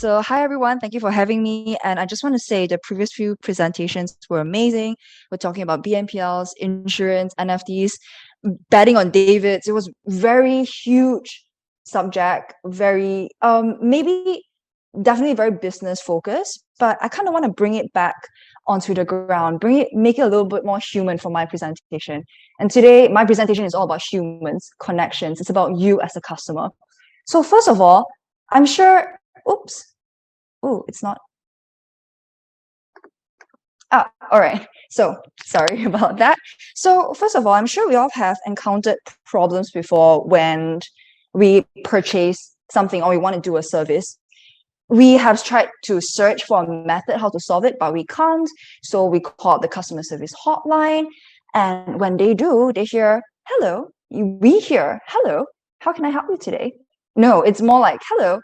So, hi everyone. Thank you for having me. And I just want to say the previous few presentations were amazing. We're talking about BNPLs, insurance, NFTs, betting on Davids. It was very huge subject, very maybe definitely very business focused, but I kind of want to bring it back onto the ground, make it a little bit more human for my presentation. And today my presentation is all about humans, connections. It's about you as a customer. So first of all, I'm sure, oops, oh, it's not. All right. So sorry about that. So first of all, I'm sure we all have encountered problems before when we purchase something or we want to do a service. We have tried to search for a method how to solve it, but we can't. So we call the customer service hotline. And when they do, they hear, hello, we hear, hello, how can I help you today? No, it's more like, hello,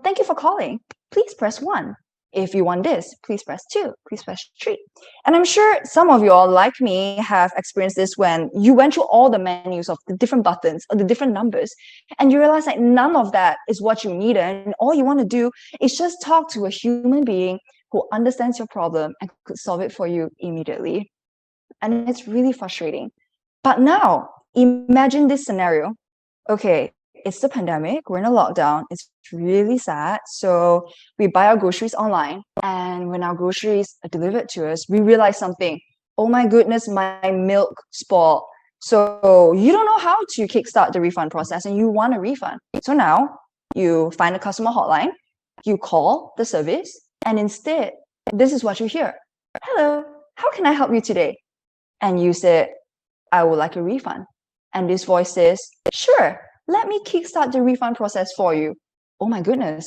thank you for calling. Please press 1. If you want this, please press 2. Please press 3. And I'm sure some of you all, like me, have experienced this when you went through all the menus of the different buttons or the different numbers, and you realize that none of that is what you need. And all you want to do is just talk to a human being who understands your problem and could solve it for you immediately. And it's really frustrating. But now, imagine this scenario. Okay, it's the pandemic, we're in a lockdown, it's really sad. So we buy our groceries online, and when our groceries are delivered to us, we realize something. Oh my goodness, my milk spoiled. So you don't know how to kickstart the refund process and you want a refund. So now you find a customer hotline, you call the service, and instead, this is what you hear. Hello, how can I help you today? And you said, I would like a refund. And this voice says, sure, let me kickstart the refund process for you. Oh my goodness.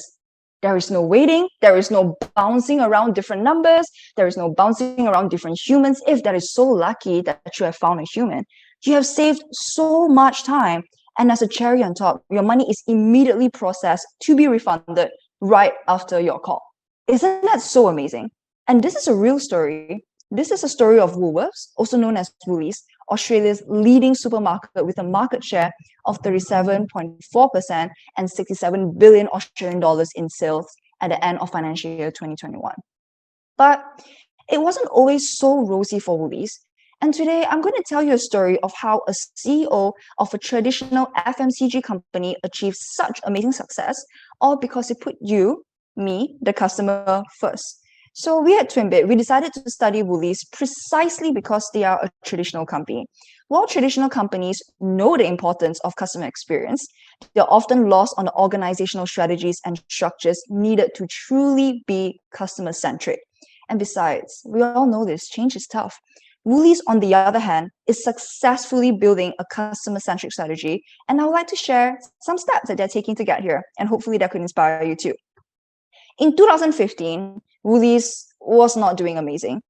There is no waiting. There is no bouncing around different numbers. There is no bouncing around different humans. If that is so lucky that you have found a human, you have saved so much time. And as a cherry on top, your money is immediately processed to be refunded right after your call. Isn't that so amazing? And this is a real story. This is a story of Woolworths, also known as Woolies, Australia's leading supermarket with a market share of 37.4% and 67 billion Australian dollars in sales at the end of financial year 2021. But it wasn't always so rosy for Woolies. And today I'm going to tell you a story of how a CEO of a traditional FMCG company achieved such amazing success, all because it put you, me, the customer, first. So we at Twimbit, we decided to study Woolies precisely because they are a traditional company. While traditional companies know the importance of customer experience, they're often lost on the organizational strategies and structures needed to truly be customer-centric. And besides, we all know this, change is tough. Woolies, on the other hand, is successfully building a customer-centric strategy, and I would like to share some steps that they're taking to get here, and hopefully that could inspire you too. In 2015, Woolies was not doing amazing.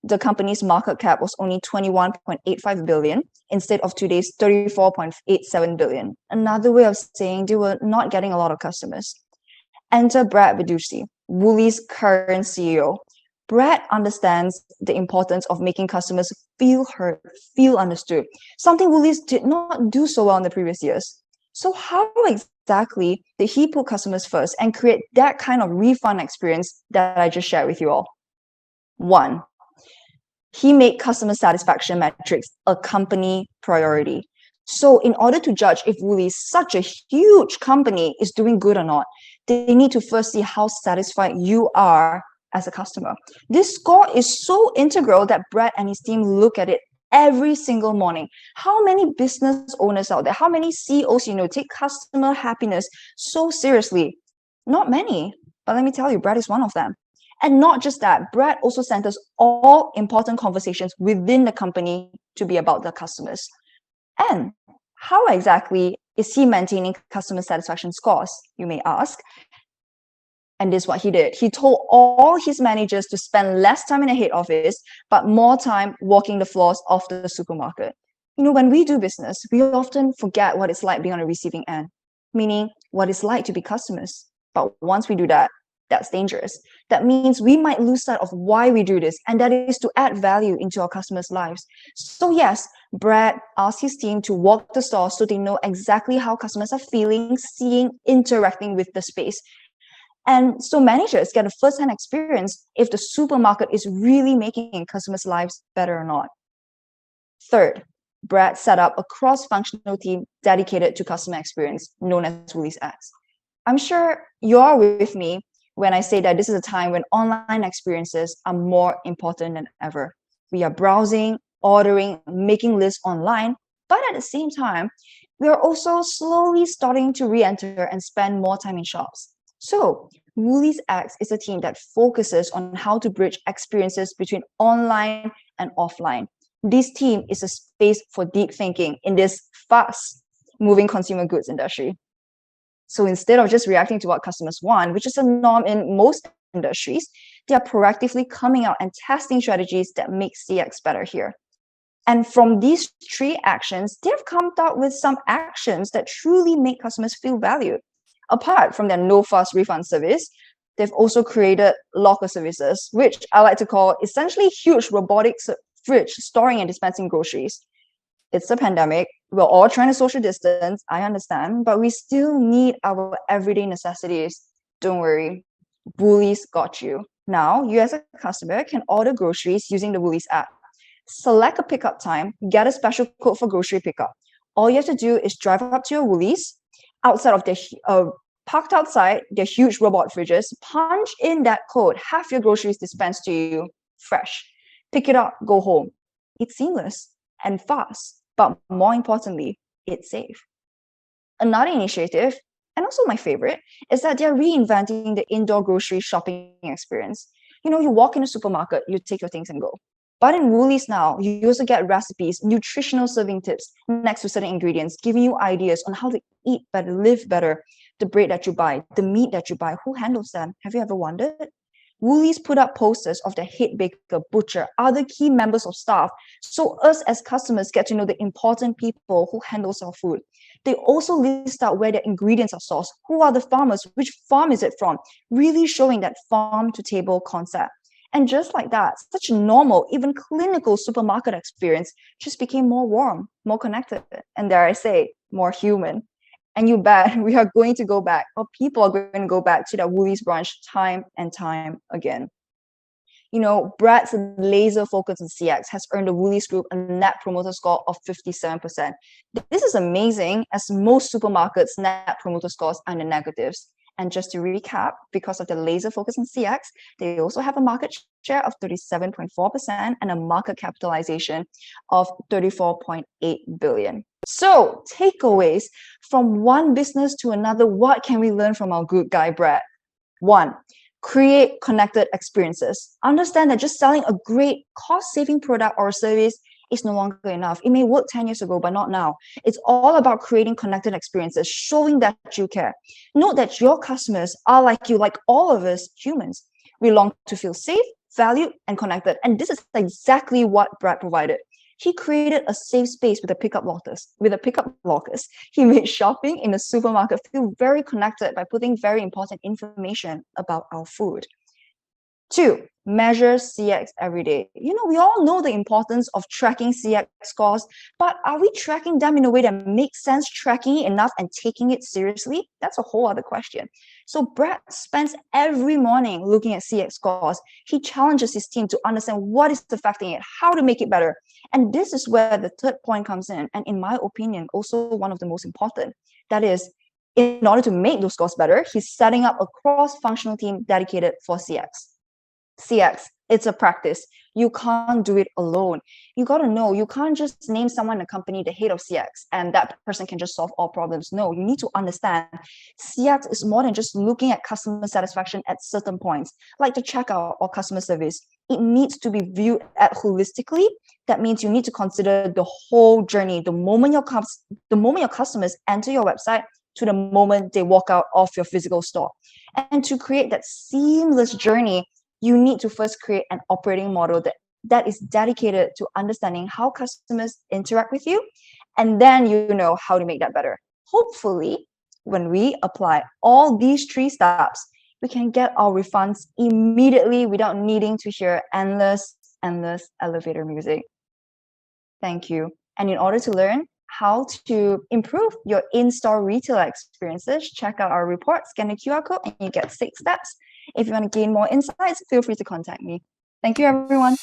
The company's market cap was only 21.85 billion instead of today's 34.87 billion. Another way of saying they were not getting a lot of customers. Enter Brad Viducci, Woolies' current CEO. Brad understands the importance of making customers feel heard, feel understood, something Woolies did not do so well in the previous years. So how exactly did he put customers first and create that kind of refund experience that I just shared with you all? 1, he made customer satisfaction metrics a company priority. So in order to judge if Woolies, such a huge company, is doing good or not, they need to first see how satisfied you are as a customer. This score is so integral that Brad and his team look at it every single morning. How many business owners out there, how many CEOs take customer happiness so seriously? Not many, but let me tell you, Brad is one of them. And not just that, Brad also centers all important conversations within the company to be about the customers. And how exactly is he maintaining customer satisfaction scores, you may ask? And this is what he did. He told all his managers to spend less time in the head office, but more time walking the floors of the supermarket. When we do business, we often forget what it's like being on the receiving end, meaning what it's like to be customers. But once we do that, that's dangerous. That means we might lose sight of why we do this, and that is to add value into our customers' lives. So yes, Brad asked his team to walk the stores so they know exactly how customers are feeling, seeing, interacting with the space. And so managers get a first-hand experience if the supermarket is really making customers' lives better or not. Third, Brad set up a cross-functional team dedicated to customer experience, known as Woolies X. I'm sure you're with me when I say that this is a time when online experiences are more important than ever. We are browsing, ordering, making lists online, but at the same time, we are also slowly starting to re-enter and spend more time in shops. So, Woolies X is a team that focuses on how to bridge experiences between online and offline. This team is a space for deep thinking in this fast moving consumer goods industry. So instead of just reacting to what customers want, which is a norm in most industries, they are proactively coming out and testing strategies that make CX better here. And from these three actions, they've come out with some actions that truly make customers feel valued. Apart from their no-fuss refund service, they've also created locker services, which I like to call essentially huge robotic fridge storing and dispensing groceries. It's a pandemic. We're all trying to social distance. I understand, but we still need our everyday necessities. Don't worry. Woolies got you. Now, you as a customer can order groceries using the Woolies app. Select a pickup time, get a special code for grocery pickup. All you have to do is drive up to your Woolies, outside of their parked outside their huge robot fridges, punch in that code, have your groceries dispensed to you fresh. Pick it up, go home. It's seamless and fast, but more importantly, it's safe. Another initiative, and also my favorite, is that they're reinventing the indoor grocery shopping experience. You walk in a supermarket, you take your things and go. But in Woolies now, you also get recipes, nutritional serving tips next to certain ingredients, giving you ideas on how to eat better, live better, the bread that you buy, the meat that you buy, who handles them? Have you ever wondered? Woolies put up posters of their head baker, butcher, other key members of staff, so us as customers get to know the important people who handles our food. They also list out where their ingredients are sourced, who are the farmers, which farm is it from, really showing that farm-to-table concept. And just like that, such a normal, even clinical supermarket experience just became more warm, more connected, and dare I say, more human. And you bet we are going to go back, or people are going to go back to that Woolies branch time and time again. Brad's laser focus on CX has earned the Woolies Group a net promoter score of 57%. This is amazing, as most supermarkets' net promoter scores are in the negatives. And just to recap, because of the laser focus on CX, they also have a market share of 37.4% and a market capitalization of 34.8 billion. So, takeaways from one business to another, what can we learn from our good guy, Brad? 1. Create connected experiences. Understand that just selling a great cost-saving product or service is no longer enough. It may work 10 years ago, but not now. It's all about creating connected experiences, showing that you care. Note that your customers are like you, like all of us humans. We long to feel safe, valued, and connected. And this is exactly what Brad provided. He created a safe space with the pickup lockers. He made shopping in the supermarket feel very connected by putting very important information about our food. 2, measure CX every day. We all know the importance of tracking CX scores, but are we tracking them in a way that makes sense, tracking it enough and taking it seriously? That's a whole other question. So Brad spends every morning looking at CX scores. He challenges his team to understand what is affecting it, how to make it better. And this is where the third point comes in, and in my opinion, also one of the most important. That is, in order to make those scores better, he's setting up a cross-functional team dedicated for CX. CX, it's a practice. You can't do it alone. You got to know, you can't just name someone in a company the head of CX and that person can just solve all problems. No, you need to understand CX is more than just looking at customer satisfaction at certain points, like the checkout or customer service. It needs to be viewed at holistically. That means you need to consider the whole journey, the moment your customers enter your website to the moment they walk out of your physical store. And to create that seamless journey, you need to first create an operating model that is dedicated to understanding how customers interact with you, and then you know how to make that better. Hopefully, when we apply all these 3 steps, we can get our refunds immediately without needing to hear endless elevator music. Thank you. And in order to learn, how to improve your in-store retailer experiences, check out our report, scan the QR code, and you get 6 steps. If you want to gain more insights, feel free to contact me. Thank you, everyone.